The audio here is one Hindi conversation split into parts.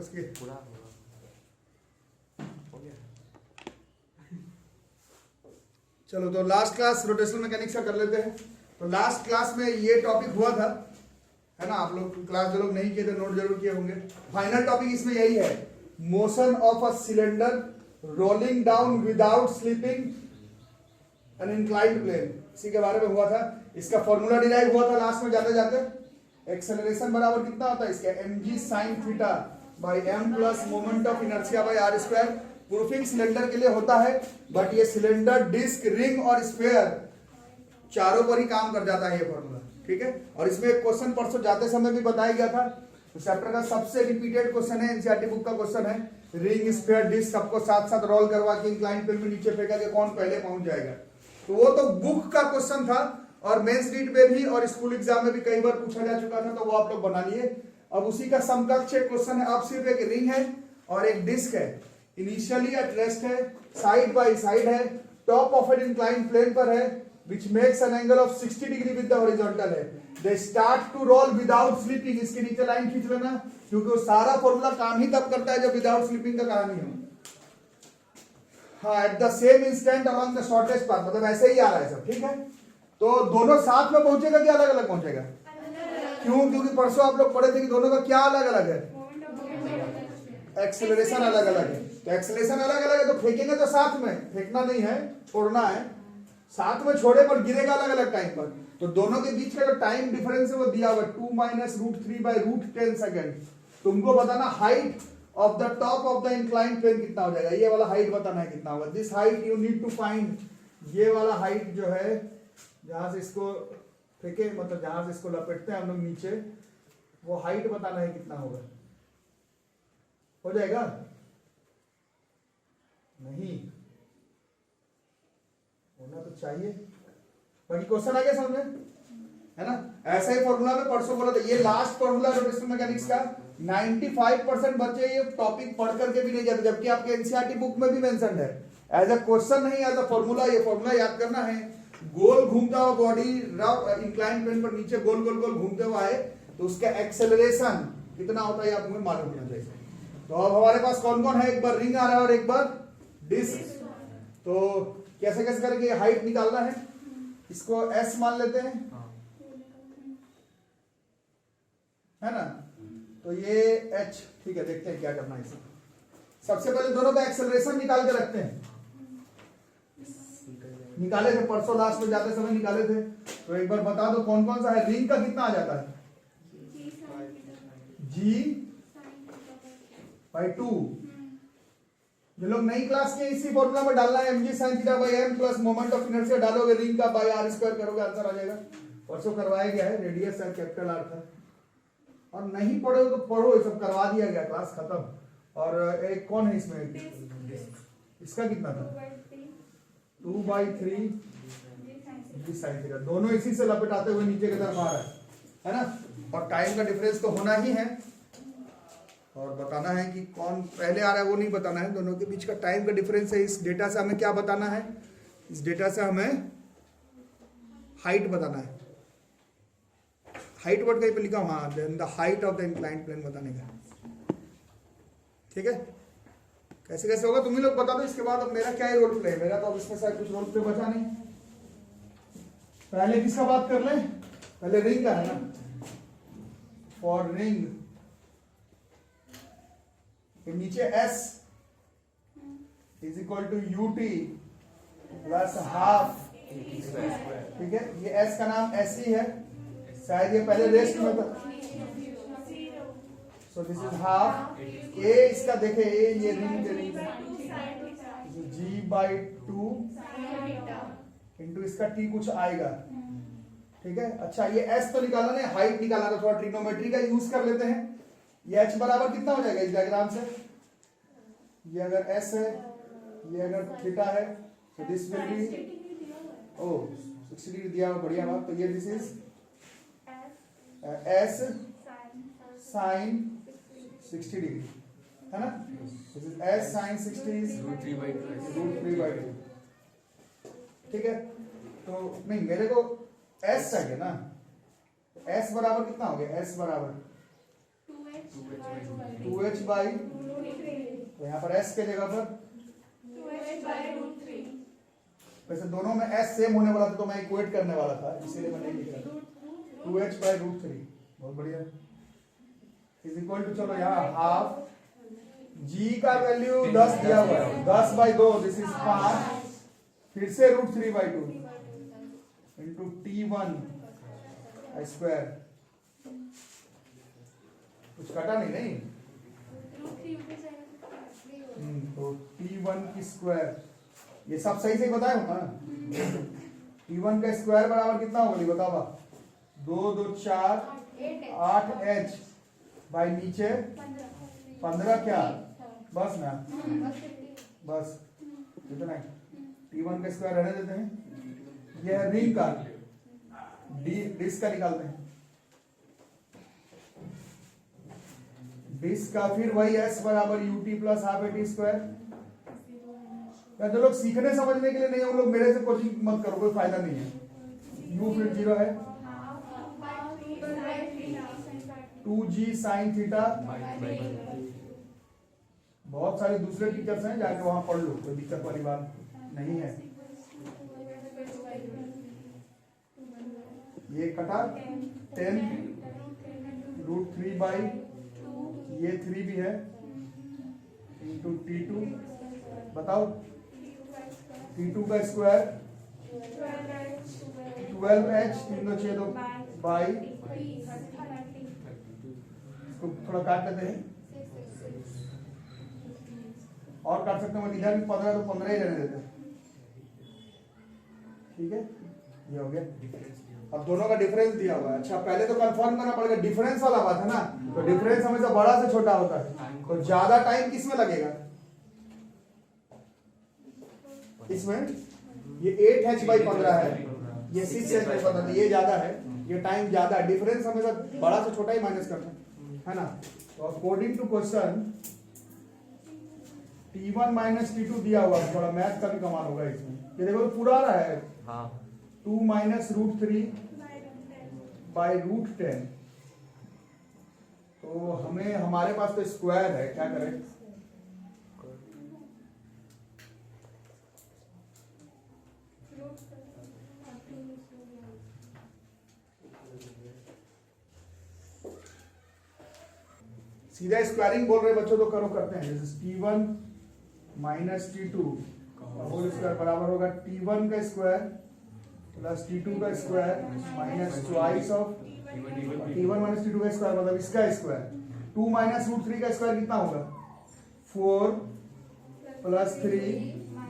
फोकस किए पूरा हो गया। चलो तो लास्ट क्लास रोटेशनल मैकेनिक्स का कर लेते हैं। तो लास्ट क्लास में ये टॉपिक हुआ था, है ना? आप लोग क्लास जो लोग नहीं किए थे नोट जरूर किए होंगे। फाइनल टॉपिक इसमें यही है, motion of a cylinder rolling down without slipping an inclined plane, इसी के बारे में हुआ था। इसका फॉर्मूला डिराइव हुआ था लास्ट में जाते जाते। एक्सेलरेशन बराबर कितना होता है इसका, mg sin theta by m plus moment of inertia by r square. Proofing cylinder के लिए होता है, बट ये सिलेंडर, डिस्क, रिंग और स्फीयर चारों पर ही काम कर जाता है ये फॉर्मूला, ठीक है। और इसमें एक क्वेश्चन परसों जाते समय भी बताया गया था, तो चैप्टर का सबसे रिपीटेड क्वेश्चन है, एनसीईआरटी बुक का क्वेश्चन है। रिंग, स्फीयर, डिस्क सबको साथ साथ रोल करवा के इंक्लाइन प्लेन में नीचे फेंका के कौन पहले पहुंच जाएगा। तो वो तो बुक का क्वेश्चन था, और मेंस रीड में भी और स्कूल एग्जाम में भी कई बार पूछा जा चुका था, तो वो आप लोग बना लिए। अब उसी का समकक्ष एक क्वेश्चन है, अब सिर्फ एक रिंग है और एक डिस्क है, इनिशियली एट रेस्ट है, साइड बाय साइड है, top of an incline plane पर है, which makes an angle of 60 degree with the horizontal है। They start to roll without slipping, इसके नीचे लाइन खींच लेना, क्योंकि वो सारा फॉर्मूला काम ही तब करता है जब विदाउट स्लिपिंग का काम ही हो। हाँ, at the same instant along the shortest path, मतलब ऐसे ही आ रहा है सब, ठीक है। तो दोनों साथ में पहुंचेगा कि अलग अलग पहुंचेगा? क्यों? क्योंकि परसों आप लोग पढ़े थे कि दोनों का क्या अलग अलग है, एक्सेलरेशन अलग अलग है। तो एक्सेलरेशन अलग अलग है तो फेंकेंगे तो साथ में, फेंकना नहीं है, छोड़ना है। साथ में छोड़े पर गिरेगा अलग अलग टाइम पर, तो दोनों के बीच का जो टाइम डिफरेंस है वो दिया हुआ 2 माइनस √3 बाई √10 सेकेंड। तुमको बताना height of the top of the incline plane कितना हो जाएगा, ये वाला हाइट बताना है कितना होगा। This height you need to find, ये वाला हाइट जो है जहां से इसको फेंके, मतलब जहां से इसको लपेटते हैं हम लोग नीचे, वो हाइट बताना है कितना होगा। हो जाएगा? नहीं होना तो चाहिए, बाकी क्वेश्चन आ गया समझ में, है ना? ऐसा ही फॉर्मूला में परसों बोला था, ये लास्ट फॉर्मूला रोटेशनल मैकेनिक्स का 95% बच्चे ये टॉपिक पढ़ करके भी नहीं जाते, जबकि आपके एनसीईआरटी बुक में भी मेंशन है एज अ क्वेश्चन, नहीं एज अ फॉर्मूला। ये फॉर्मूला याद करना है, गोल घूमता हुआ बॉडी इंक्लाइन प्लेन पर नीचे गोल गोल गोल घूमते हुआ आए तो उसका एक्सेलरेशन कितना होता है आपको मालूम होना चाहिए। तो अब हमारे पास कौन कौन है, एक बार रिंग आ रहा है और एक बार डिस्क। तो कैसे कैसे करके हाइट निकालना है, इसको s मान लेते हैं, है ना? तो ये h, ठीक है। देखते हैं क्या करना है इसे। सबसे पहले दोनों का एक्सेलरेशन निकाल के रखते हैं, निकाले थे परसों लास्ट में जाते समय निकाले थे। तो एक बार बता दो कौन कौन सा है। रिंग का कितना आ जाता है, g/2। जो लोग नई क्लास के इसी फॉर्मूला में डालना है, mg sin theta by m plus moment of inertia डालोगे, रिंग का बाई r स्क्वायर करोगे, आंसर आ जाएगा। परसों करवाया गया है, रेडियस है कैपिटल R था। और नहीं पढ़ो तो पढ़ो, ये सब करवा दिया गया, क्लास खत्म। और एक कौन है इसमें, इसका कितना था, 2/3 g sin थीटा, दोनों इसी से लपेटाते हुए नीचे की तरफ आ रहा है ना? और टाइम का डिफरेंस तो होना ही है, और बताना है कि कौन पहले आ रहा है वो नहीं बताना है, दोनों के बीच का टाइम का डिफरेंस है। इस डेटा से हमें क्या बताना है, इस डेटा से हमें हाइट बताना है। हाइट वर्ड कहीं पे लिखा, हाँ, then the height of the inclined plane बताने का, ठीक है। कैसे कैसे होगा तुम ही लोग बता दो। इसके बाद अब मेरा क्या है रोल प्ले, मेरा तो अब इसमें शायद कुछ रोल प्ले बचा नहीं। पहले किसका बात कर ले, पहले रिंग का है ना। फॉर रिंग तो नीचे S is equal to ut plus half, ठीक है। ये S का नाम S ही है, शायद ये पहले रेस्ट में था। So this is half A, इसका देखे A, ये रिंग g/2 इंटू इसका T कुछ आएगा, ठीक है। अच्छा, ये S तो निकालना नहीं, हाइट निकालना, तो थोड़ा ट्रिग्नोमेट्री का यूज कर लेते हैं। ये h बराबर कितना हो जाएगा इस डायग्राम से, ये अगर s है, ये अगर थीटा है, तो this will be, oh 60 degree दिया हुआ, बढ़िया बात। तो ये this is s sin 60 degree, है ना? This is s sin 60 is √3/2, ठीक है। तो नहीं, मेरे को s चाहिए ना, s बराबर कितना हो गया, s बराबर 2h/, तो यहाँ पर s के जगह पर, वैसे दोनों में s सेम होने वाला था तो मैं इक्वेट करने वाला था, इसीलिए मैं नहीं लिख रहा। 2h/√3, बहुत बढ़िया, इज इक्वल टू, चलो यहाँ हाफ, g का वैल्यू 10 दिया हुआ है, 10/2, दिस इज 5, फिर से √3/2 इंटू T1 स्क्वायर, कुछ कटा नहीं तो T1 की स्क्वायर, ये सब सही से बताए हो ना। T1 का स्क्वायर बराबर कितना होगा बताओ, 2 2 4 8h भाई नीचे 15 क्या, बस ना, बस इतना ही। T1 का स्क्वायर रहने देते हैं, यह रिंग का डिस्क का निकालते हैं, डिस्क का फिर वही s बराबर ut plus half at square. जो लोग सीखने समझने के लिए नहीं है उन लोग मेरे से कोचिंग मत करो, कोई फायदा नहीं है। u फिर 0 है, 2g sin थीटा, बहुत सारे दूसरे टीचर्स हैं, जाके वहां पढ़ लो, कोई दिक्कत वाली बात नहीं है। ये कटा 10 √3/, ये 3 भी है, इंटू T2, बताओ T2 का स्क्वायर 12h 3 2 बाई, इसको थोड़ा काट लेते हैं और काट सकते हैं, इधर भी 15 तो 15 ही रहने देते हैं, ठीक है, ये हो गया। अब दोनों का डिफरेंस दिया हुआ है। अच्छा पहले तो कंफर्म करना पड़ेगा, डिफरेंस वाला बात है ना, तो डिफरेंस हमेशा बड़ा से छोटा होता है, तो ज्यादा टाइम किसमें लगेगा, इसमें, ये 8h/15 है, ये 6h/15, ये ज्यादा है, ये टाइम ज्यादा है, डिफरेंस हमेशा बड़ा से छोटा ही माइनस करना है ना। तो according to question T1 - T2 दिया हुआ है, थोड़ा मैथ का भी कमाल होगा इसमें, ये देखो पूरा आ रहा है, 2 - √3/√10, तो हमें, हमारे पास तो स्क्वायर है, क्या करें, सीधा स्क्वायरिंग बोल रहे बच्चों तो करो, करते हैं, जैसे T1 - T2 होल स्क्वायर बराबर होगा T1 का स्क्वायर प्लस T2 का square minus twice of T1 - T2 का स्क्वायर, मतलब इसका स्क्वायर, 2 - √3 का स्क्वायर कितना होगा, 4 प्लस 3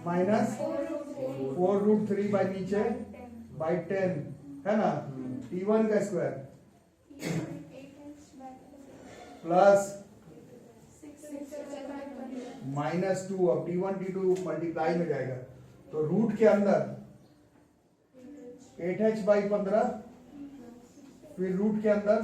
माइनस 4 √3 बाई नीचे बाई 10 है ना, T1 का स्क्वायर प्लस -2, अब T1 T2 मल्टीप्लाई में जाएगा, तो रूट के अंदर 8h/15, फिर रूट के अंदर।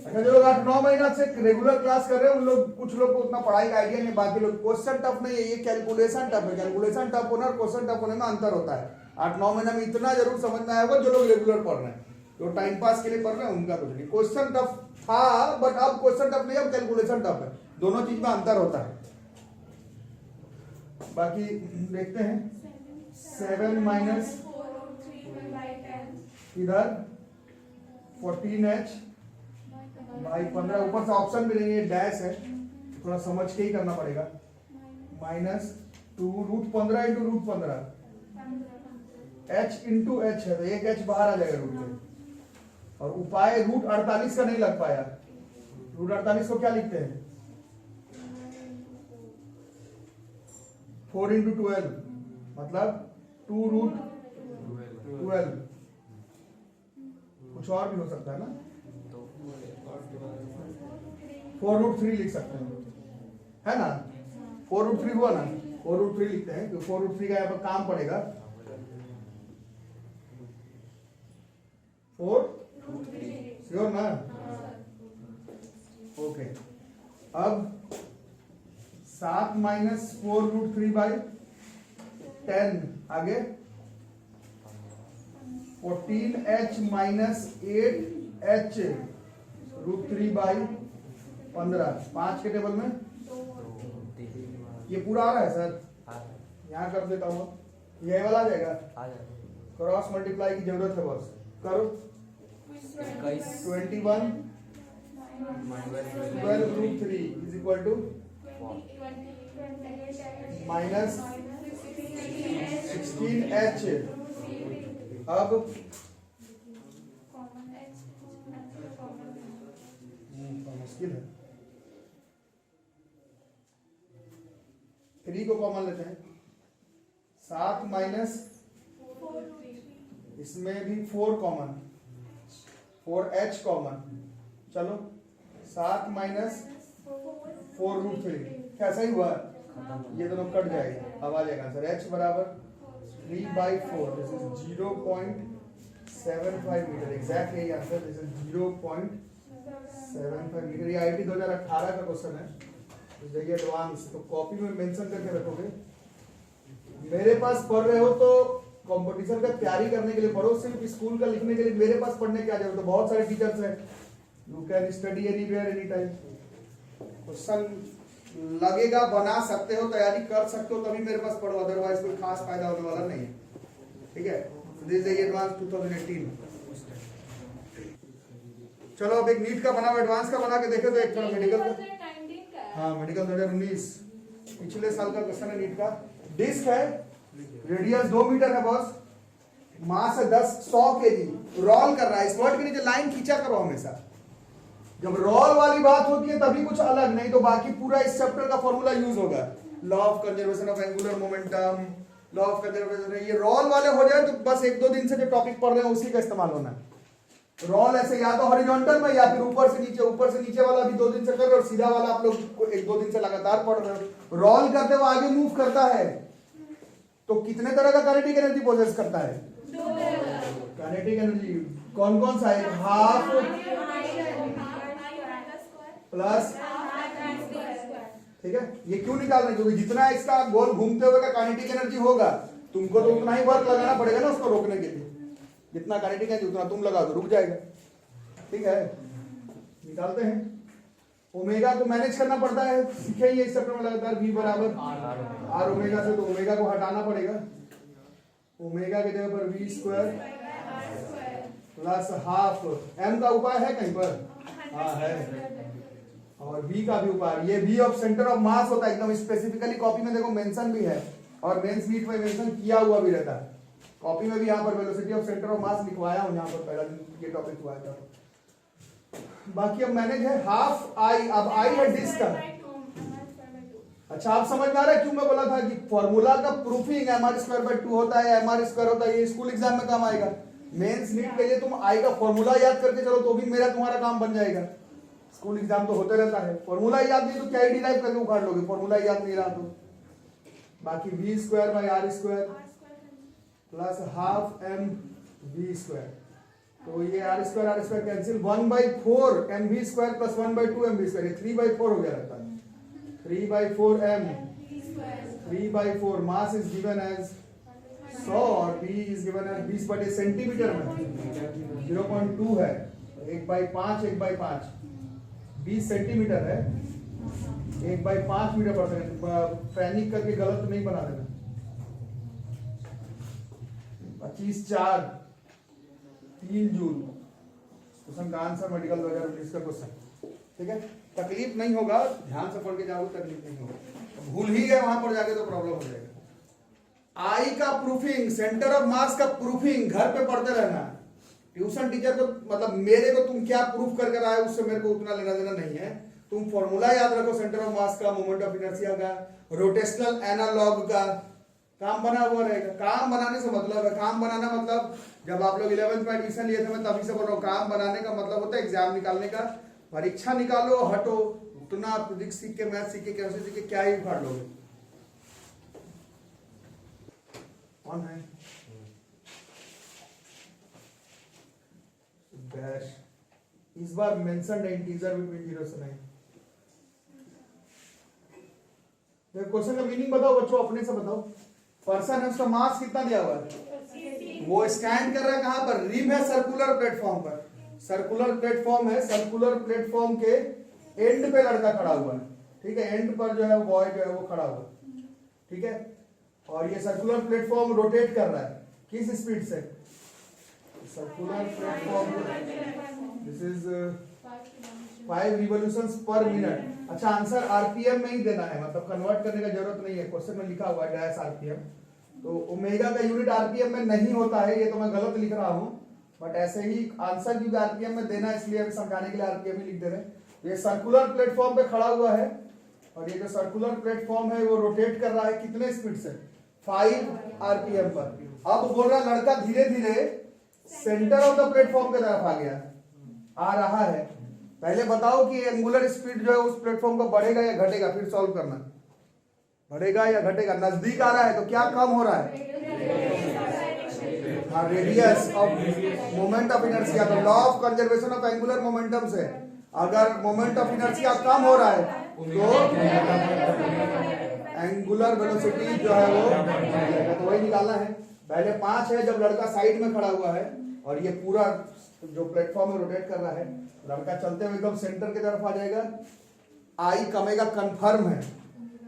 अच्छा जो लोग 8-9 महीना से रेगुलर क्लास कर रहे हैं उन लोग, कुछ लोग को उतना पढ़ाई का आइडिया नहीं, बाकी लोग, क्वेश्चन टफ नहीं है, ये कैलकुलेशन टफ है, कैलकुलेशन टफ होना और क्वेश्चन टफ होने में अंतर होता है। 8-9 महीना में इतना जरूर समझना है जो लोग रेगुलर पढ़ रहे हैं, जो टाइम पास के लिए पढ़ रहे हैं उनका कुछ नहीं। क्वेश्चन टफ था बट अब क्वेश्चन टफ नहीं, अब कैलकुलेशन टफ है, दोनों चीज में अंतर होता है। बाकी देखते हैं, 7 माइनस इधर 14h/15, ऊपर से ऑप्शन भी नहीं है, डैश है, थोड़ा समझ के ही करना पड़ेगा, -2 √15 × √15, h इंटू h है तो एक h बाहर आ जाएगा रूट में, और उपाय √48 का नहीं लग पाया, √48 को क्या लिखते हैं, 4 × 12, मतलब 2√12, कुछ और भी हो सकता है ना, 4√3 लिख सकते हैं, है ना, 4√3 हुआ ना, 4√3 लिखते हैं, तो 4√3 का यहाँ पर काम पड़ेगा, 4 श्योर ना, ओके। अब 7 माइनस 4√3/10, आगे 14h - 8h √3/10, 15, 5 के टेबल में ये पूरा आ रहा है सर, यहाँ कर देता हूँ, ये वाला आ जाएगा, क्रॉस मल्टीप्लाई की जरूरत है बस, करो 21 12√3 is equal to minus 16h। अब मुश्किल है, 3 को कॉमन लेते हैं, 7 माइनस इसमें भी 4 कॉमन, 4h कॉमन, चलो 7 माइनस 4√3 कैसा ही हुआ, ये दोनों कट जाएगा, अब आ जाएगा आंसर h बराबर 3/4, दिस इज 0.75 मीटर, एग्जैक्ट यही आंसर, दिस इज 0.75 मीटर। ये IIT 2018 का क्वेश्चन है, देखिए एडवांस, तो कॉपी में मेंशन करके रखोगे। मेरे पास पढ़ रहे हो तो कंपटीशन का तैयारी करने के लिए पढ़ो, सिर्फ स्कूल का लिखने के लिए मेरे पास पढ़ने की जरूरत है, बहुत सारे टीचर्स हैं, you can study anywhere any time. Question लगेगा बना सकते हो, तैयारी कर सकते हो, तभी मेरे पास पढ़ो, अदरवाइज कोई खास फायदा होने वाला नहीं है, ठीक है। This is advance 2018। चलो अब एक नीट का बना, एडवांस का बना के देखे तो एक थोड़ा मेडिकल का, हाँ मेडिकल 2019 पिछले साल का क्वेश्चन है नीट का। डिस्क है, रेडियस 2 मीटर है बॉस, मास है 100 kg, रोल कर रहा है, इस वर्ड के नीचे लाइन खींचा करो हमेशा, जब रोल वाली बात होती है तभी कुछ अलग, नहीं तो बाकी पूरा इस चैप्टर का फॉर्मूला यूज होगा, law of conservation of angular momentum, law of conservation, ये रोल वाले हो जाए तो बस 1-2 दिन से जो टॉपिक पढ़ रहे हैं उसी का इस्तेमाल होना है। रोल ऐसे या तो हॉरिजॉन्टल में या फिर ऊपर से नीचे वाला भी 2 दिन से कर रहे हो, और सीधा वाला आप लोग 1-2 दिन से लगातार पढ़ रहे हो। रोल करते हुए आगे मूव करता है तो कितने तरह का काइनेटिक एनर्जी पोजेस करता है, 2 तरह का। काइनेटिक एनर्जी कौन कौन सा है, हाफ प्लस, ठीक है। ये क्यों निकाल रहे हैं, क्योंकि जितना इसका गोल घूमते हुए का काइनेटिक एनर्जी होगा, तुमको तो उतना ही वर्क लगाना पड़ेगा ना उसको रोकने के लिए, जितना काइनेटिक एनर्जी उतना तुम लगा दो रुक जाएगा, ठीक है। निकालते हैं, ओमेगा को मैनेज करना पड़ता है, सीखेंगे इस चैप्टर में लगातार, v बराबर r ओमेगा से, तो ओमेगा को हटाना पड़ेगा, ओमेगा की जगह पर v square plus half, m का उपाय है कहीं पर, हाँ है, और v का भी उपाय, ये v of centre of mass होता है, एकदम स्पेसिफिकली कॉपी में देखो मेंशन भी है, और मेंस नीट में मेंशन किया हुआ भी रहता है, कॉपी में भी यहाँ पर velocity of centre of mass लिखवाया हूँ, यहाँ पर पहला दिन ये टॉपिक हुआ था। बाकी अब मैनेज है हाफ आई, अब आई है डिस्क का, अच्छा आप समझ में आ रहा है क्यों मैं बोला था कि फॉर्मूला का प्रूफिंग mr²/2 होता है, mr² होता है, ये स्कूल एग्जाम में काम आएगा, मेंस नीट के लिए तुम आई का फॉर्मूला याद करके चलो तो भी मेरा तुम्हारा काम बन जाएगा, स्कूल एग्जाम तो होते रहता है, फॉर्मूला याद नहीं तो क्या ही डिराइव करके उखाड़ लोगे, फॉर्मूला याद नहीं रहा तो। बाकी v²/r² प्लस हाफ mv², तो ये r² cancel, 1/4 mv² plus 1/2 mv², ये 3/4 हो गया रहता है, 3/4 m, 3/4 mass is given as 100 और b is given as 20 centimetre में 0.2 है, 1/5 1/5 20 सेंटीमीटर है, 1/5 मीटर पर सेकंड, पैनिक करके गलत नहीं बना देना। 25/4 3 जूल क्वेश्चन का आंसर मेडिकल 2019 का क्वेश्चन, ठीक है। तकलीफ नहीं होगा, ध्यान से पढ़ के जाओगे तकलीफ नहीं होगा, भूल ही गए वहां पर जाके तो प्रॉब्लम हो जाएगा। आई का प्रूफिंग, सेंटर ऑफ मास का प्रूफिंग घर पे पढ़ते रहना, ट्यूशन टीचर को मतलब मेरे को तुम क्या प्रूफ करके आए उससे मेरे को उतना लेना देना नहीं है, तुम फॉर्मूला याद रखो, सेंटर ऑफ मास का, मोमेंट ऑफ इनर्शिया का, रोटेशनल एनालॉग का, काम बना हुआ रहेगा। काम बनाने से मतलब है, काम बनाना मतलब जब आप लोग 11th में एडमिशन लिए थे मैं तभी से बोल रहा हूँ, काम बनाने का मतलब होता है एग्जाम निकालने का, परीक्षा निकालो हटो, उतना फिजिक्स सीख के, मैथ सीख के, केमिस्ट्री सीख के क्या ही उखाड़ लोगे। कौन है डैश, इस बार मेंशन है इंटीजर बिटवीन 0 से 9। क्वेश्चन का मीनिंग बताओ बच्चों, अपने से बताओ। पर्सन है, उसका मास कितना दिया हुआ है, वो स्टैंड कर रहा है कहां पर, रिम है सर्कुलर प्लेटफॉर्म पर, सर्कुलर प्लेटफॉर्म है, सर्कुलर प्लेटफॉर्म के एंड पे लड़का खड़ा हुआ है, ठीक है, एंड पर जो है वो बॉय जो है वो खड़ा हुआ, ठीक है, और ये सर्कुलर प्लेटफॉर्म रोटेट कर रहा है किस स्पीड से? Circular platform, this is 5 revolutions पर मिनट। अच्छा, आंसर आरपीएम में ही देना है, मतलब कन्वर्ट करने का जरूरत नहीं है, क्वेश्चन में लिखा हुआ है डैश आरपीएम, तो ओमेगा का यूनिट आरपीएम में नहीं होता है, ये तो मैं गलत लिख रहा हूं, बट ऐसे ही आंसर भी आरपीएम में देना है, इसलिए अभी समझाने के लिए आरपीएम ही लिख दे रहे हैं। ये सर्कुलर प्लेटफॉर्म पे खड़ा हुआ है और ये जो सर्कुलर प्लेटफॉर्म है वो रोटेट कर रहा है कितने स्पीड से? 5 आरपीएम पर। अब बोल रहा लड़का धीरे धीरे सेंटर ऑफ द प्लेटफॉर्म की तरफ आ गया, आ रहा है। पहले बताओ कि एंगुलर स्पीड जो है उस प्लेटफॉर्म का बढ़ेगा या घटेगा, फिर सॉल्व करना। बढ़ेगा या घटेगा? नजदीक आ रहा है तो क्या कम हो रहा है? हाँ, radius of moment of inertia. तो law of conservation of angular momentum से अगर मोमेंट ऑफ इनर्शिया कम हो रहा है तो एंगुलर वेलोसिटी जो है वो तो वही निकालना है। पहले 5 है जब लड़का साइड में खड़ा हुआ है और ये पूरा जो प्लेटफॉर्म में रोटेट कर रहा है, लड़का चलते हुए एकदम सेंटर की तरफ आ जाएगा। आई कमेगा कंफर्म है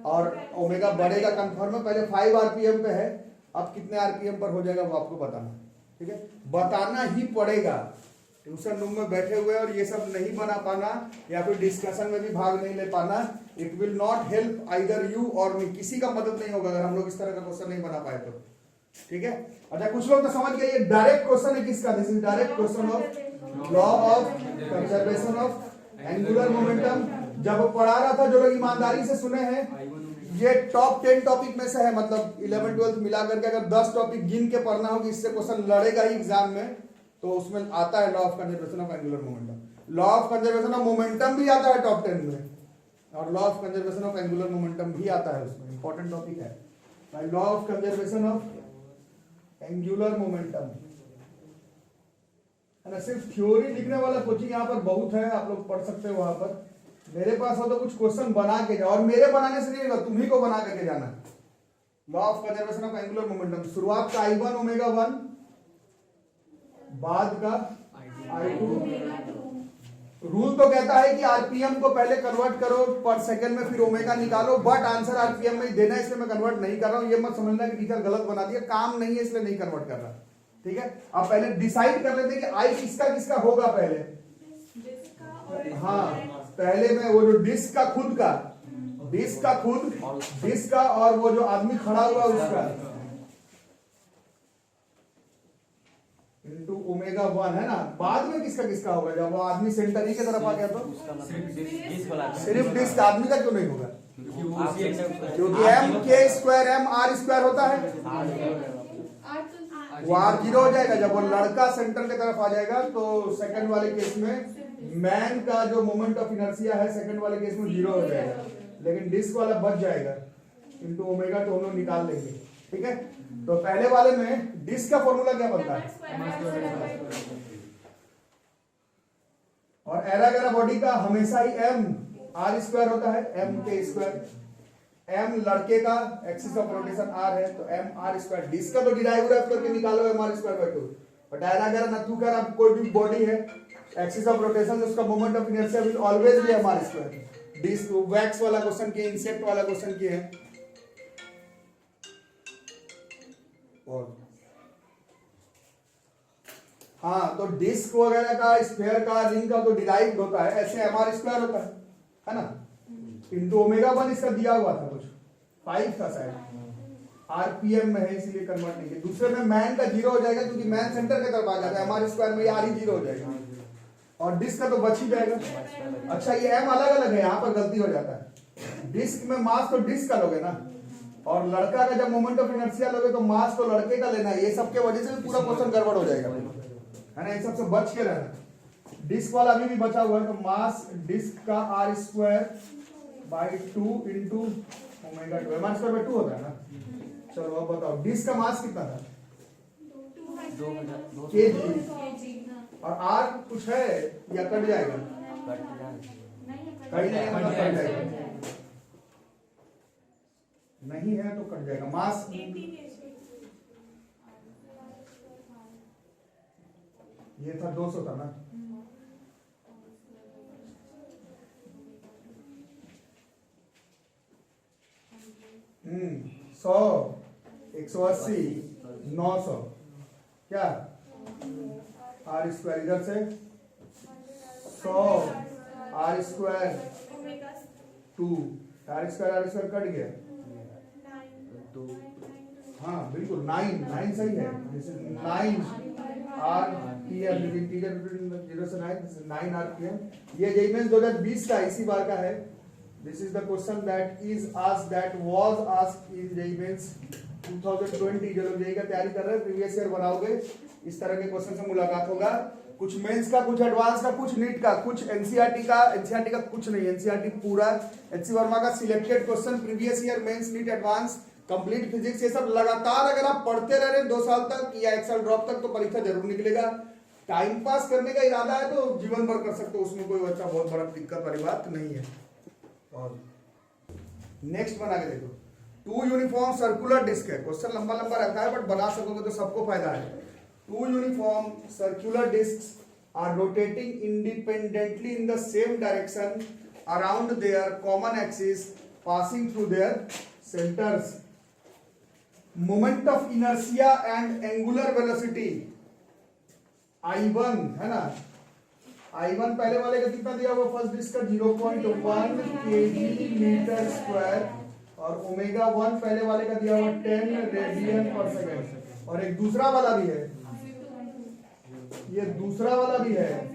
और ओमेगा बढ़ेगा कंफर्म है। पहले 5 आरपीएम पे है, अब कितने आरपीएम पर हो जाएगा वो आपको बताना, ठीक है, बताना ही पड़ेगा। ट्यूशन रूम में बैठे हुए और ये सब नहीं बना पाना या फिर डिस्कशन में भी भाग नहीं ले पाना, it will not help either you और मी। किसी का मदद नहीं होगा अगर हम लोग इस तरह का क्वेश्चन नहीं बना पाए तो, ठीक है। अच्छा, कुछ लोग तो समझ गए ये डायरेक्ट क्वेश्चन है किसका? This is direct question of law of conservation of angular momentum. जब पढ़ा रहा था, जो लोग ईमानदारी से सुने हैं, ये टॉप 10 टॉपिक में से है, मतलब 11 12 मिला करके अगर 10 टॉपिक गिन के पढ़ना हो कि इससे क्वेश्चन लड़ेगा ही एग्जाम में, तो उसमें आता है law of conservation of angular momentum. Law of conservation of momentum भी आता है टॉप 10 में, और law of conservation of angular momentum भी आता है उसमें, इंपॉर्टेंट टॉपिक है law of conservation of angular momentum, है ना। सिर्फ थ्योरी लिखने वाला कोचिंग यहाँ पर बहुत है, आप लोग पढ़ सकते हो वहां पर। मेरे पास हो तो कुछ क्वेश्चन बना के जाओ, और मेरे बनाने से नहीं होगा, तुम ही को बना करके जाना। Law of conservation of angular momentum, शुरुआत का I1 ओमेगा 1, बाद का I2। रूल तो कहता है कि आरपीएम को पहले कन्वर्ट करो पर सेकंड में, फिर ओमेगा निकालो, बट आंसर आरपीएम में ही देना है, इसलिए मैं कन्वर्ट नहीं कर रहा हूं। ये मत समझना कि टीचर गलत बना दिया, काम नहीं है इसलिए नहीं कन्वर्ट कर रहा, ठीक है। अब पहले डिसाइड कर लेते हैं कि आई किसका किसका होगा पहले। हाँ, पहले में वो जो डिस्क का खुद का, डिस्क का खुद, डिस्क का, और वो जो आदमी खड़ा हुआ उसका, इनटू ओमेगा 1, है ना। बाद में किसका किसका होगा? जब वो आदमी सेंटर ही की तरफ आ गया तो सिर्फ डिस्क आदमी का क्यों नहीं होगा? क्योंकि एम के स्क्वायर एम आर स्क्वायर होता है, वो आर 0 हो जाएगा। जब वो लड़का सेंटर की तरफ आ जाएगा तो सेकंड वाले केस में मैन का जो मोमेंट ऑफ इनर्शिया है सेकंड वाले केस में 0 हो जाएगा, लेकिन डिस्क वाला बच जाएगा, इनटू ओमेगा तो हम लोग निकाल लेंगे, ठीक है। तो पहले वाले में डिस्क का फॉर्मूला क्या बनता है? और एरा बॉडी का हमेशा ही एम आर स्क्वायर होता है, एम के स्क्वायर। एम लड़के का एक्सिस ऑफ रोटेशन आर है, तो एम आर स्क्वायर। डिस्क का तो डिराइव करके निकालो M R square by 2। But एरा नथु का कोई भी बॉडी है एक्सिस ऑफ रोटेशन, उसका moment of inertia will always be M R square. Disc वैक्स वाला क्वेश्चन किए, इंसेक्ट वाला क्वेश्चन किए हैं, और हाँ, तो डिस्क वगैरह का, स्फीयर का, रिंग का तो डिराइव्ड होता है, ऐसे एम आर स्क्वायर होता है ना। इनटू ओमेगा 1 इसका दिया हुआ था कुछ 5 का शायद, आरपीएम में है इसलिए कन्वर्ट नहीं किया। दूसरे में मैन का 0 हो जाएगा क्योंकि मैन सेंटर की तरफ आ जाता है, एम आर स्क्वायर में आर ही 0 हो जाएगा, और डिस्क का तो बच ही जाएगा। अच्छा, ये एम अलग अलग है, यहाँ पर गलती हो जाता है। डिस्क में मास तो डिस्क का लोगे ना, और लड़का का जब मोमेंट ऑफ इनर्शिया लोगे तो मास तो लड़के का लेना है। ये सब के वजह से भी पूरा क्वेश्चन गड़बड़ हो जाएगा, है ना। इन सबसे बच के रहना। डिस्क वाला अभी भी बचा हुआ है, तो मास डिस्क का R square by 2 into omega 2, M R square by 2 होता है ना। चलो अब बताओ डिस्क का मास कितना था? 2 केजी। और आर कुछ है या कट जाएगा? कहीं नहीं, मतलब कट जाएगा, नहीं है तो कट जाएगा। मास ये था 200 था ना, 100, 180, 900, क्या आर स्क्वायर इधर से 100 R square 2 R square cut गया। हाँ बिल्कुल 9 सही है। This is 9 R P M, integer between 0 से 9, this is 9 R P M. ये जेईई मेंस 2020 का इसी बार का है। This is the question that is asked, that was asked in JEE Mains 2020। जो लोग जेईई का तैयारी कर रहे हैं, प्रीवियस ईयर बनाओगे, इस तरह के क्वेश्चन से मुलाकात होगा। कुछ मेंस का, कुछ एडवांस का, कुछ नीट का, कुछ एनसीईआरटी का कुछ नहीं। एनसीईआरटी पूरा एचसी वर्मा का selected question, previous year Mains, NEET advance, complete physics, ये सब लगातार अगर आप पढ़ते रह रहे 2 साल तक या 1 साल ड्रॉप तक, तो परीक्षा जरूर निकलेगा। टाइम पास करने का इरादा है तो जीवन भर कर सकते हो, उसमें कोई अच्छा बहुत बड़ा दिक्कत वाली बात नहीं है। और नेक्स्ट बना के देखो, 2 यूनिफॉर्म सर्कुलर डिस्क है। क्वेश्चन लंबा लंबा रहता है बट बना सकोगे तो सबको फायदा है। 2 uniform circular discs are rotating independently in the same direction around their common axis, passing through their centers. Moment of inertia and angular velocity I1 है ना, I1 पहले वाले का कितना दिया हुआ, फर्स्ट डिस्क का 0.1 kg मीटर स्क्वायर, और ओमेगा 1 पहले वाले का दिया हुआ 10 रेडियन पर सेकेंड। और एक दूसरा वाला भी है, ये दूसरा वाला भी है,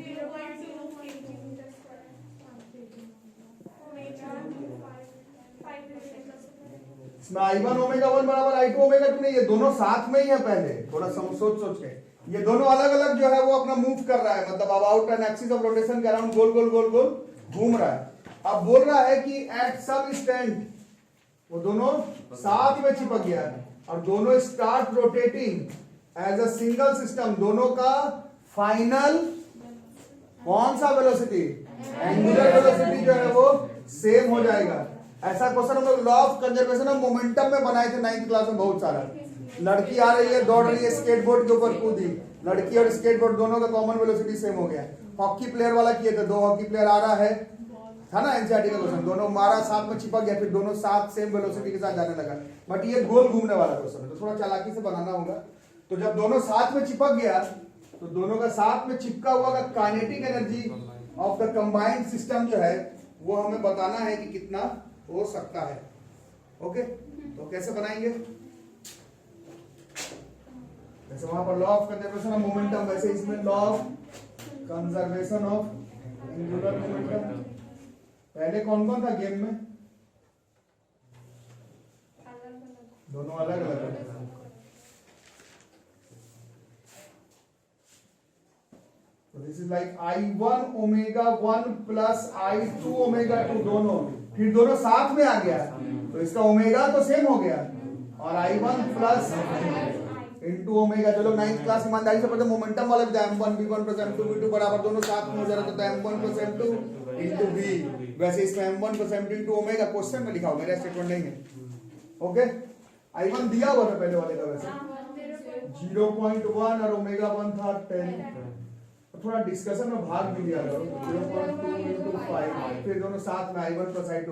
इसमें I1 ओमेगा 1 बराबर I2 ओमेगा 2 नहीं, ये दोनों साथ में ही है। पहले थोड़ा सोच के, ये दोनों अलग अलग जो है वो अपना मूव कर रहा है, मतलब about an axis of rotation के अराउंड गोल गोल गोल गोल घूम रहा है। अब बोल रहा है कि एट सम इंस्टेंट वो दोनों साथ में चिपक गया है और दोनों start rotating as a single system. दोनों का फाइनल कौन सा वेलोसिटी, एंगुलर वेलोसिटी जो है वो सेम हो जाएगा। ऐसा क्वेश्चन हम लोग law of conservation of momentum में बनाए थे 9th क्लास में बहुत सारा। लड़की आ रही है, दौड़ रही है, स्केटबोर्ड के ऊपर कूदी, लड़की और स्केटबोर्ड दोनों का कॉमन वेलोसिटी सेम हो गया। हॉकी प्लेयर वाला किए थे, 2 हॉकी प्लेयर आ रहा है, था ना एनसीईआरटी का क्वेश्चन, दोनों मारा साथ में चिपक गया, फिर दोनों साथ सेम वेलोसिटी के साथ जाने लगा। बट ये गोल घूमने वाला क्वेश्चन है, तो थोड़ा चालाकी से बनाना होगा। तो जब दोनों साथ में चिपक गया तो दोनों का साथ में चिपका हुआ का kinetic energy of the combined system जो है वो हमें बताना है कि कितना हो सकता है। ओके, तो कैसे बनाएंगे, जैसे वहां पर law of conservation of momentum, वैसे इसमें law of conservation of angular momentum. पहले कौन कौन था गेम में, दोनों अलग अलग। This is like I1 omega 1 plus I2 omega 2, दोनों फिर दोनों साथ में आ गया, तो इसका ओमेगा तो सेम हो गया, और I1 प्लस इंटू ओमेगा। जो लोग 9th क्लास ईमानदारी से पढ़ते मोमेंटम वाले m1 v1 plus m2 v2 बराबर दोनों साथ में हो जा रहा था, m1 plus m2 into v। वैसे इसमें m1 plus m2 into omega question में लिखा हुआ, मेरा स्टेटमेंट नहीं है। ओके, I1 दिया हुआ था पहले वाले का, वैसे 0.1 और ओमेगा 1 था 10। थोड़ा डिस्कशन में भाग भी लिया करो, 0.2 into 5, फिर दोनों साथ में I1 plus I2।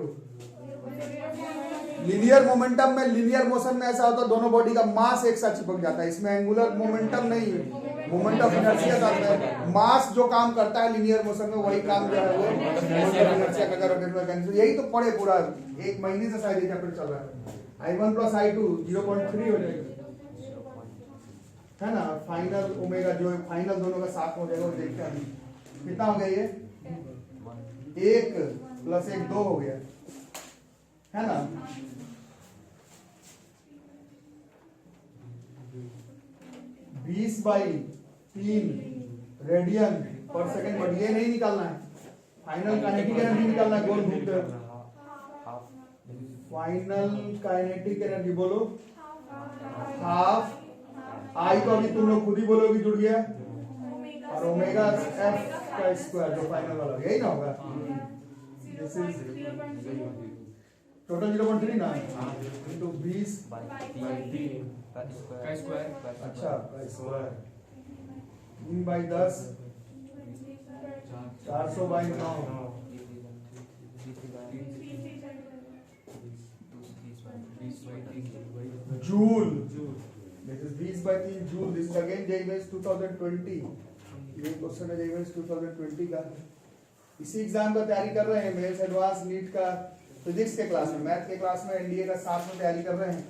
Linear momentum में, लीनियर मोशन में ऐसा होता है दोनों बॉडी का मास एक साथ चिपक जाता है। इसमें एंगुलर मोमेंटम नहीं है, मोमेंट ऑफ इनर्शिया का है। मास जो काम करता है लीनियर मोशन में, वही काम जो है वो मोमेंट ऑफ इनर्शिया का रोटेट। यही तो पढ़े पूरा 1 महीने से शायद ये चैप्टर चल रहा है। I1 प्लस I2 0.3 हो जाएगा, है ना। फाइनल ओमेगा जो फाइनल दोनों का साथ हो जाएगा, वो देखते हैं अभी कितना हो गया। ये 1 प्लस 1 2 हो गया, है ना। बीस बाई 3 रेडियन पर सेकेंड। बट ये नहीं निकालना है, फाइनल काइनेटिक एनर्जी निकालना है गोल घूमते। फाइनल काइनेटिक एनर्जी बोलो हाफ आई, तो अभी तुम लोग खुद ही बोलोगे जुड़ गया, और ओमेगा एफ का स्क्वायर जो फाइनल वाला, यही ना होगा। दिस इज टोटल 0.3 ना, इंटू 20 का स्क्वायर, अच्छा का square 3/10 400/9 joule, this is 20/3 joule. This is again JEE Mains 2020, ये क्वेश्चन है जेईई मेंस 2020 का। इसी एग्जाम का तैयारी कर रहे हैं, मेंस एडवांस नीट का फिजिक्स के क्लास में, मैथ के क्लास में, एनडीए का साथ में तैयारी कर रहे हैं।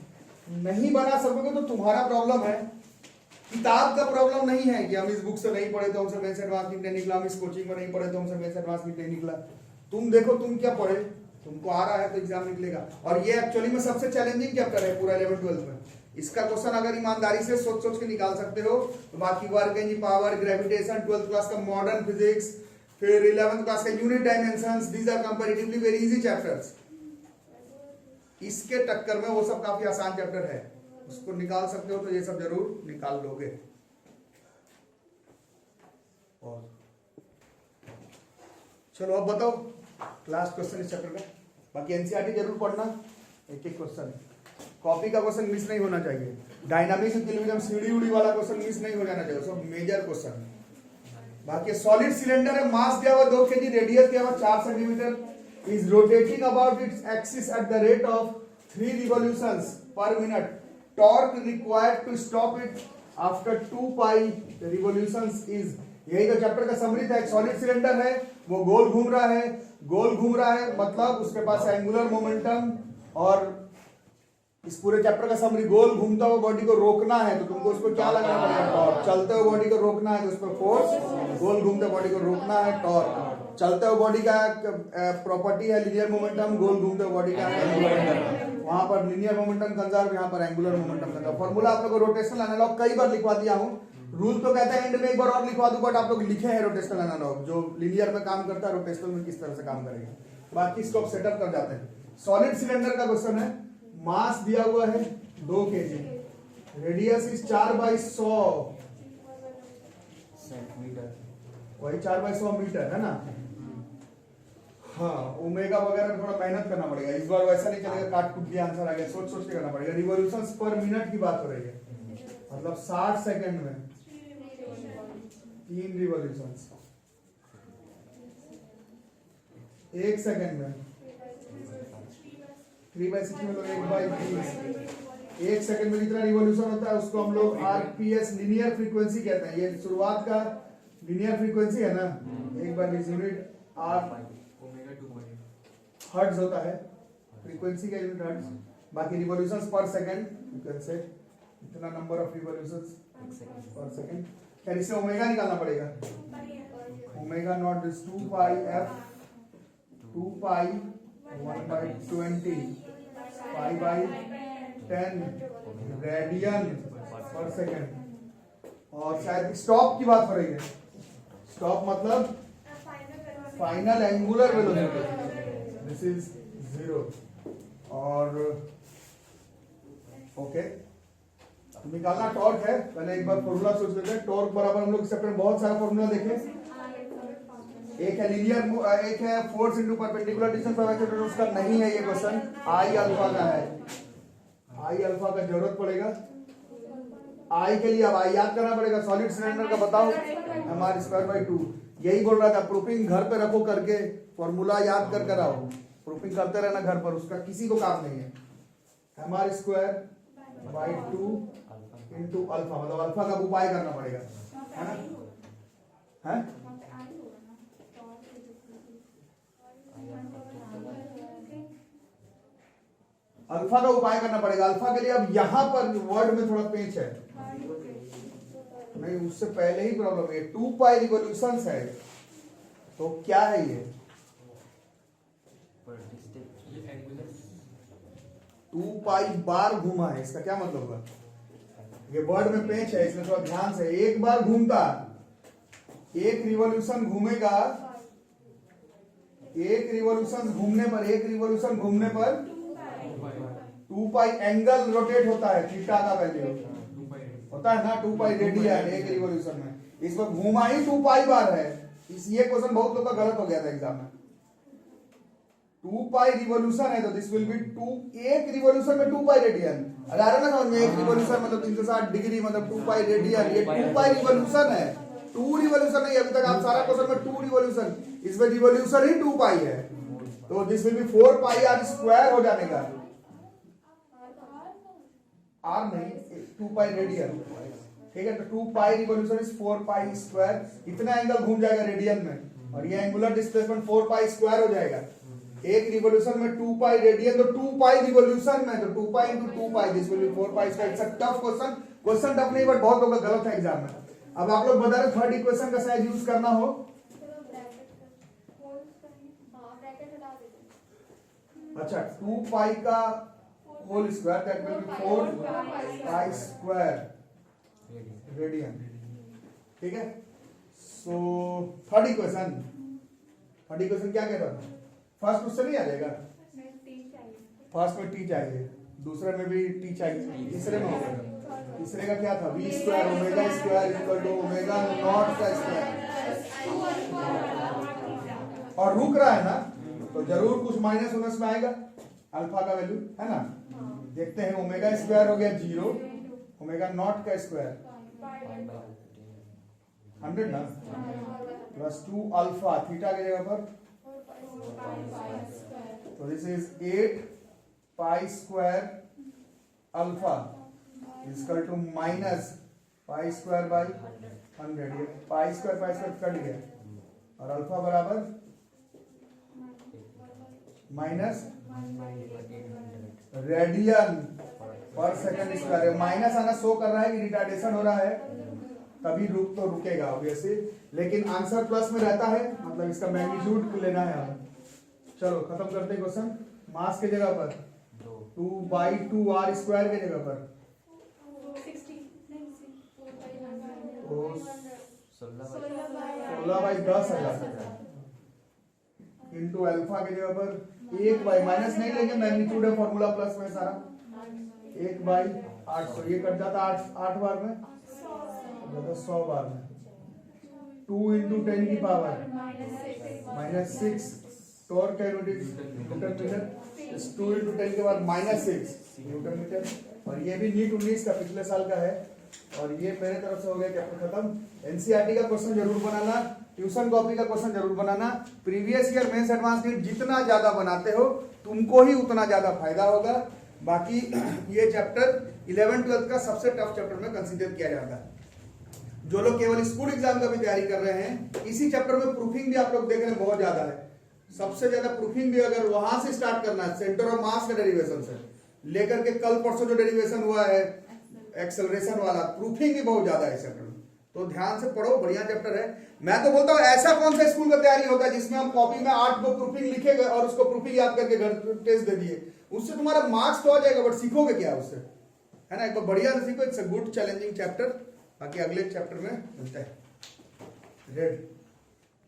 नहीं बना सकोगे तो तुम्हारा प्रॉब्लम है, किताब का प्रॉब्लम नहीं है कि हम इस बुक से नहीं पढ़े तो हमसे मेंस एडवांस नीट नहीं निकला, हम इस कोचिंग में नहीं पढ़े तो हमसे मेंस एडवांस नीट नहीं निकला। तुम देखो तुम क्या पढ़े, तुमको आ रहा है तो एग्जाम निकलेगा। और ये एक्चुअली में सबसे चैलेंजिंग चैप्टर है पूरा 11th 12th में। इसका क्वेश्चन अगर ईमानदारी से सोच सोच के निकाल सकते हो तो बाकी work energy power, gravitation, 12th class का मॉडर्न फिजिक्स, फिर 11th क्लास का unit dimensions, these are comparatively very easy chapters. इसके टक्कर में वो सब काफी आसान चैप्टर है, उसको निकाल सकते हो तो ये सब जरूर निकाल लोगे। और चलो अब बताओ लास्ट क्वेश्चन इस चैप्टर का। बाकी एनसीईआरटी जरूर पढ़ना, एक एक क्वेश्चन, कॉपी का क्वेश्चन मिस नहीं होना चाहिए। डायनामिक्स इक्विलिब्रियम सीढ़ी उड़ी वाला क्वेश्चन मिस नहीं हो जाना चाहिए, सब मेजर क्वेश्चन। बाकी सॉलिड सिलेंडर है, मास दिया हुआ 2 kg, रेडियस दिया हुआ 4 centimetre, is rotating about its axis at the rate of 3 revolutions per minute. Torque required to stop it after 2 pi revolutions is, यही तो चैप्टर का समरी था। एक सॉलिड सिलेंडर है, वो गोल घूम रहा है, गोल घूम रहा है मतलब उसके पास एंगुलर मोमेंटम, और इस पूरे चैप्टर का समरी, गोल घूमता हुआ बॉडी को रोकना है तो तुमको उसको क्या लगाना पड़ेगा, टॉर्क। चलते हुए बॉडी को रोकना है तो उस पर फोर्स, गोल घूमते बॉडी को रोकना है टॉर्क। चलते हुए बॉडी का प्रॉपर्टी है लीनियर मोमेंटम, गोल घूमते हुए बॉडी का एंगुलर मोमेंटम। वहां पर लीनियर मोमेंटम कंजर्व, यहाँ पर एंगुलर मोमेंटम कंजर्व। फॉर्मूला आप लोगों को रोटेशनल एनालॉग कई बार लिखवा दिया हूँ, रूल तो कहता है एंड में एक बार और लिखवा दूं, बट आप लोग लिखे हैं रोटेशनल एनालॉग, जो लीनियर में काम करता है रोटेशनल में किस तरह से काम करेगा। बाकी इसको आप सेटअप कर जाते हैं। सॉलिड सिलेंडर का क्वेश्चन है, मास दिया हुआ है 2 kg, रेडियस इज 4/100 सेंटीमीटर, वही 4/100 मीटर है ना। हाँ, ओमेगा वगैरह थोड़ा मेहनत करना पड़ेगा इस बार, वैसा नहीं चलेगा काट कुट के आंसर आ गया, सोच सोच के करना पड़ेगा। रिवॉल्यूशंस पर मिनट की बात हो रही है, मतलब 60 सेकंड में 3 रिवॉल्यूशंस, 1 सेकंड में 3/60 में लोग 1/30, 1 सेकंड में जितना रिवॉल्यूशन होता है उसको हम लोग आरपीएस लीनियर फ्रीक्वेंसी कहते हैं। ये शुरुआत का लीनियर फ्रीक्वेंसी है ना, 1/20 यूनिट आर हर्ट्ज होता है, फ्रीक्वेंसी का यूनिट हर्ट्ज। बाकी रिवॉल्यूशंस पर सेकंड, यू कैन से इतना नंबर ऑफ रिवॉल्यूशंस पर सेकंड। खैर इससे ओमेगा निकालना पड़ेगा, omega naught is 2 pi f 2 pi 1/20 pi by 10 radian पर सेकंड। और शायद स्टॉप की बात हो रही है, स्टॉप मतलब final angular velocity, this is 0। और ओके, निकालना टॉर्क है, पहले एक बार फॉर्मूला सोच लेते हैं। टॉर्क बराबर, हम लोग इस चैप्टर में बहुत सारा फॉर्मूला देखे, एक है लीनियर, एक है फोर्स इनटू परपेंडिकुलर डिस्टेंस पर वेक्टर, उसका नहीं है ये क्वेश्चन, आई अल्फा का है। आई अल्फा का जरूरत पड़ेगा, आई के लिए अब आई याद करना पड़ेगा। सॉलिड सिलेंडर का बताओ, mr²/2, यही बोल रहा था, प्रूफिंग घर पे रखो करके, फॉर्मूला याद कर कर आओ, प्रूफिंग करते रहना घर पर, उसका किसी को काम नहीं है। mr²/2 इंटू अल्फा, मतलब अल्फा का उपाय करना पड़ेगा, है ना, है अल्फा का उपाय करना पड़ेगा। अल्फा के लिए अब यहां पर वर्ड में थोड़ा पेच है, नहीं उससे पहले ही प्रॉब्लम है, 2 pi रिवॉल्यूशंस है, तो क्या है ये 2 pi बार घूमा है, इसका क्या मतलब हुआ, ये वर्ड में पेच है, इसमें थोड़ा ध्यान से। एक बार घूमता, एक रिवॉल्यूशन घूमेगा, एक रिवॉल्यूशन घूमने पर 2 pi एंगल रोटेट होता है, थीटा का वैल्यू होता है ना, 2 pi रेडियन एक रिवॉल्यूशन में। इस पर घुमा ही 2 pi बार है, इस ये क्वेश्चन बहुत लोग का गलत हो गया था एग्जाम में। 2 pi रिवॉल्यूशन है तो दिस विल बी 2, एक रिवॉल्यूशन में 2 pi रेडियन। अरे आ रहा ना समझ में, एक रिवॉल्यूशन मतलब 360 डिग्री मतलब 2 pi रेडियन, ये 2 pi रिवॉल्यूशन है, 2 रिवॉल्यूशन नहीं। अभी तक आप सारा क्वेश्चन में 2 रिवॉल्यूशन, इसमें रिवॉल्यूशन ही 2 pi है, तो this will be 4 pi r square हो जाने का। आर नहीं, 2 पाई रेडियन, ठीक है। तो 2 पाई रिवोल्यूशन इज 4 पाई स्क्वायर, इतना एंगल घूम जाएगा रेडियन में, और ये एंगुलर डिस्प्लेसमेंट 4 पाई स्क्वायर हो जाएगा। एक रिवोल्यूशन में 2 पाई रेडियन, तो 2 पाई रिवोल्यूशन में, तो 2 pi into 2 pi, this will be 4 pi square. It's a tough question, question tough नहीं बट बहुत लोगों का गलत है एग्जाम में। अब आप लोग बता रहे थर्ड इक्वेशन का साइज यूज करना हो, अच्छा 2 पाई का whole square, that will be 4 pi square radian, ठीक है। सो थर्ड इक्वेशन क्या कहता था? फर्स्ट उससे नहीं आ जाएगा, फर्स्ट में टी चाहिए, दूसरे में भी टी चाहिए, तीसरे में होगा, तीसरे का क्या था? V square omega square equal to omega naught का स्क्वायर, और रुक रहा है ना, तो जरूर कुछ माइनस उनस में आएगा, अल्फा का वैल्यू है ना। देखते हैं, ओमेगा स्क्वायर हो गया 0, ओमेगा नॉट का स्क्वायर 100 ना, प्लस 2 अल्फा थीटा की जगह पर, तो this is 8 pi square alpha equal to minus pi square by 100, ये पाई स्क्वायर कट गया, और अल्फा बराबर माइनस रेडियन पर सेकंड स्क्वायर। माइनस आना शो कर रहा है कि रिटार्डेशन हो रहा है, तभी तो रुकेगा ऑब्वियसली, लेकिन आंसर प्लस में रहता है, मतलब इसका मैग्नीट्यूड लेना है हमें। चलो खत्म करते हैं क्वेश्चन। मास के जगह पर 2/2r स्क्वायर के जगह पर 16/10,000 इंटू अल्फा के जगह पर 1 माइनस नहीं लेंगे, मैग्नीट्यूड है, फॉर्मूला प्लस में सारा, 1/800, ये कट जाता 8 बार में, 100 बार में, 2 इंटू 10 की पावर -6, टॉर्क का यूनिट न्यूटन मीटर, 2 इंटू 10 के बाद -6 न्यूटन मीटर। और ये भी नीट 19 का पिछले साल का है। और ये मेरे तरफ से हो गया चैप्टर खत्म। एनसीईआरटी का क्वेश्चन जरूर बनाना, ट्यूशन कॉपी का क्वेश्चन जरूर बनाना। Previous year mains advance NEET जितना ज्यादा बनाते हो तुमको ही उतना ज्यादा फायदा होगा। बाकी ये चैप्टर 11-12 का सबसे टफ चैप्टर में कंसीडर किया जाता है। जो लोग केवल स्कूल एग्जाम का भी तैयारी कर रहे हैं, इसी चैप्टर में प्रूफिंग भी आप लोग देख रहे हैं बहुत ज्यादा है। सबसे ज्यादा प्रूफिंग भी अगर वहां से स्टार्ट करना है, सेंटर ऑफ मास का डेरिवेशन से लेकर के कल परसों जो डेरिवेशन हुआ है एक्सेलरेशन वाला, प्रूफिंग भी बहुत ज्यादा है इस चैप्टर में। तो ध्यान से पढ़ो, बढ़िया चैप्टर है। मैं तो बोलता हूँ ऐसा कौन सा स्कूल का तैयारी होता है जिसमें हम कॉपी में 8 को प्रूफिंग लिखे गए और उसको प्रूफिंग याद करके घर टेस्ट दे दिए। उससे तुम्हारा मार्क्स तो आ जाएगा बट सीखोगे क्या उससे, है ना। एक बार बढ़िया से सीखो, it's a good challenging chapter. बाकी अगले चैप्टर में मिलते हैं। रेड